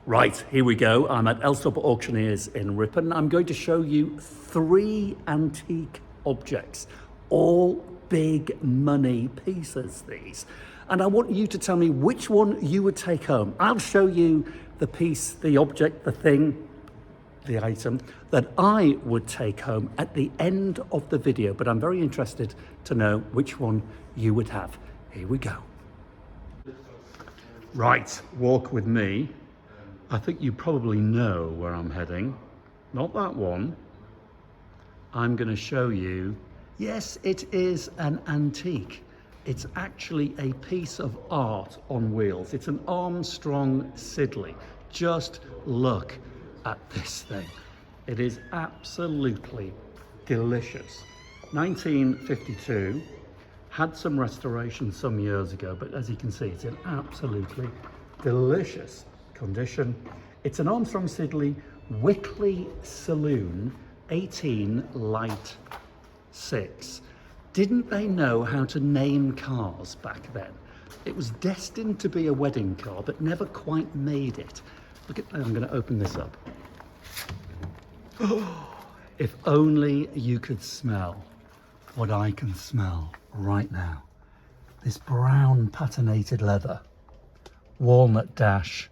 Right, here we go. I'm at Elstop Auctioneers in Ripon. I'm going to show you 3 antique objects, all big money pieces, these. And I want you to tell me which one you would take home. I'll show you the piece, the object, the thing, the item that I would take home at the end of the video, but I'm very interested to know which one you would have. Here we go. Right, walk with me. I think you probably know where I'm heading. Not that one. I'm going to show you, yes, it is an antique. It's actually a piece of art on wheels. It's an Armstrong Siddeley. Just look at this thing. It is absolutely delicious. 1952, had some restoration some years ago, but as you can see, it's in absolutely delicious condition. It's an Armstrong Siddeley Wickley Saloon 18 Light 6. Didn't they know how to name cars back then? It was destined to be a wedding car, but never quite made it. Look at, I'm going to open this up. Oh, if only you could smell what I can smell right now. This brown patinated leather, walnut dash,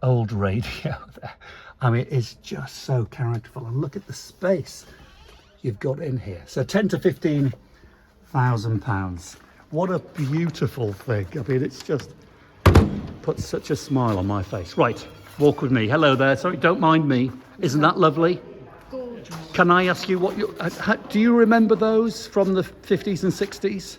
old radio there. I mean, it's just so characterful. And look at the space you've got in here. So 10 to 15,000 pounds. What a beautiful thing. I mean, it's just put such a smile on my face. Right, walk with me. Hello there. Sorry, don't mind me. Isn't that lovely? Gorgeous. Can I ask you what you do you remember those from the 50s and 60s?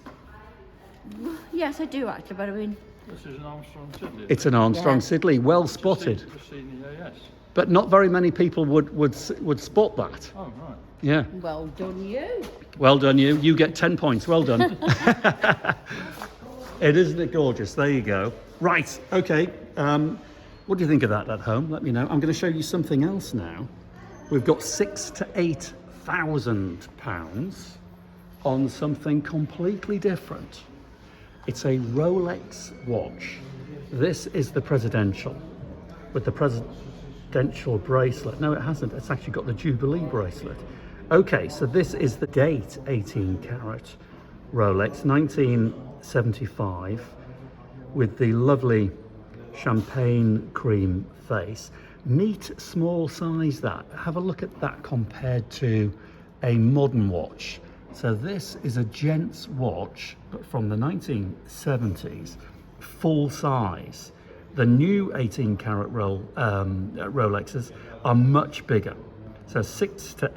Yes, I do actually, but I mean... This is an Armstrong Siddeley. It's an Armstrong Yeah. Siddeley, well spotted. Just seen the AS. But not very many people would spot that. Oh, right. Yeah. Well done, you. Well done, you. You get 10 points. Well done. Isn't it gorgeous? There you go. Right. Okay. What do you think of that at home? Let me know. I'm going to show you something else now. We've got £6,000 to £8,000 on something completely different. It's a Rolex watch. This is the presidential, with the presidential bracelet. No, it hasn't. It's actually got the Jubilee bracelet. Okay, so this is the date 18 karat Rolex, 1975, with the lovely champagne cream face. Neat small size that. Have a look at that compared to a modern watch. So this is a gent's watch, but from the 1970s, full size. The new 18 karat Rolexes are much bigger. So £6,000 to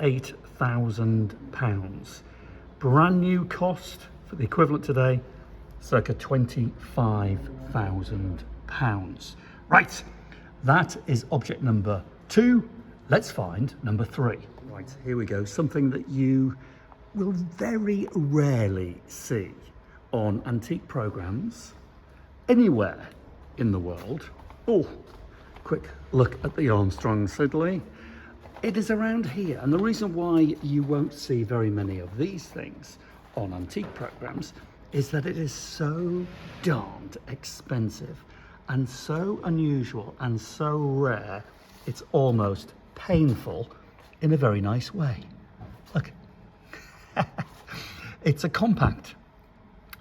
£8,000. Brand new cost for the equivalent today, circa £25,000. Right, that is object number 2. Let's find number 3. Right, here we go. Something that you will very rarely see on antique programs anywhere in the world. Oh, quick look at the Armstrong Siddeley. It is around here, and the reason why you won't see very many of these things on antique programs is that it is so darned expensive and so unusual and so rare, it's almost painful in a very nice way. Look. It's a compact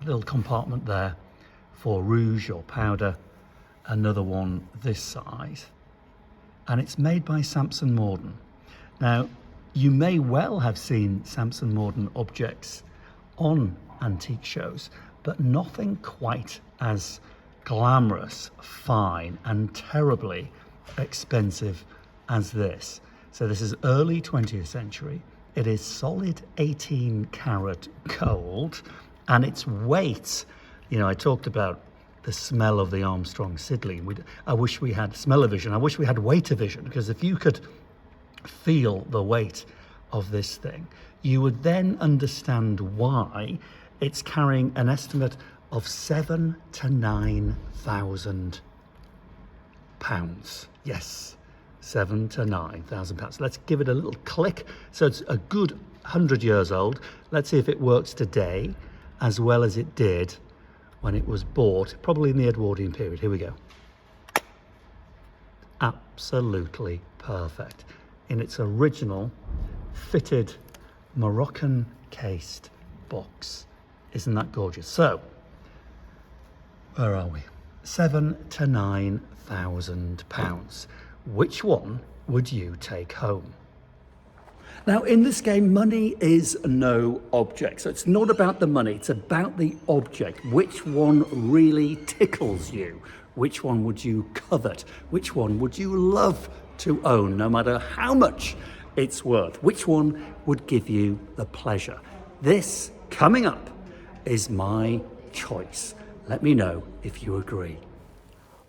little compartment there for rouge or powder, another one this size, and it's made by SamsonMorden. Now, you may well have seen SamsonMorden objects on antique shows, but nothing quite as glamorous, fine, and terribly expensive as this. So this is early 20th century. It is solid 18 karat gold, and its weight, you know, I talked about the smell of the Armstrong Siddeley. I wish we had smell-o-vision. I wish we had weight-o-vision, because if you could feel the weight of this thing, you would then understand why it's carrying an estimate of £7,000 to £9,000. Yes. £7,000 to £9,000. Let's give it a little click. So it's a good 100 years old. Let's see if it works today as well as it did when it was bought, probably in the Edwardian period. Here we go. absolutely perfect in its original fitted Moroccan cased box. Isn't that gorgeous? So, where are we? £7,000 to £9,000. Which one would you take home? Now, in this game, money is no object. So it's not about the money, it's about the object. Which one really tickles you? Which one would you covet? Which one would you love to own, no matter how much it's worth? Which one would give you the pleasure? This, coming up, is my choice. Let me know if you agree.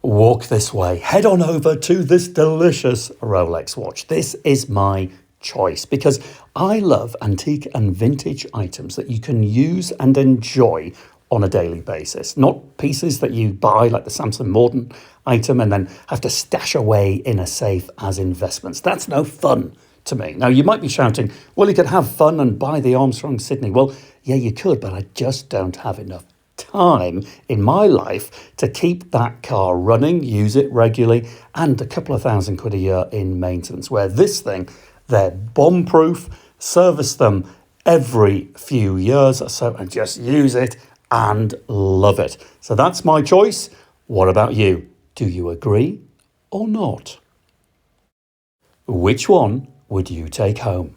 Walk this way. Head on over to this delicious Rolex watch. This is my choice because I love antique and vintage items that you can use and enjoy on a daily basis. Not pieces that you buy like the SamsonMorden item and then have to stash away in a safe as investments. That's no fun to me. Now, you might be shouting, well, you could have fun and buy the Armstrong Sydney. Well, yeah, you could, but I just don't have enough time in my life to keep that car running, use it regularly, and a couple of £1,000 a year in maintenance. Where this thing, they're bomb-proof, service them every few years or so, and just use it and love it. So that's my choice. What about you? Do you agree or not? Which one would you take home?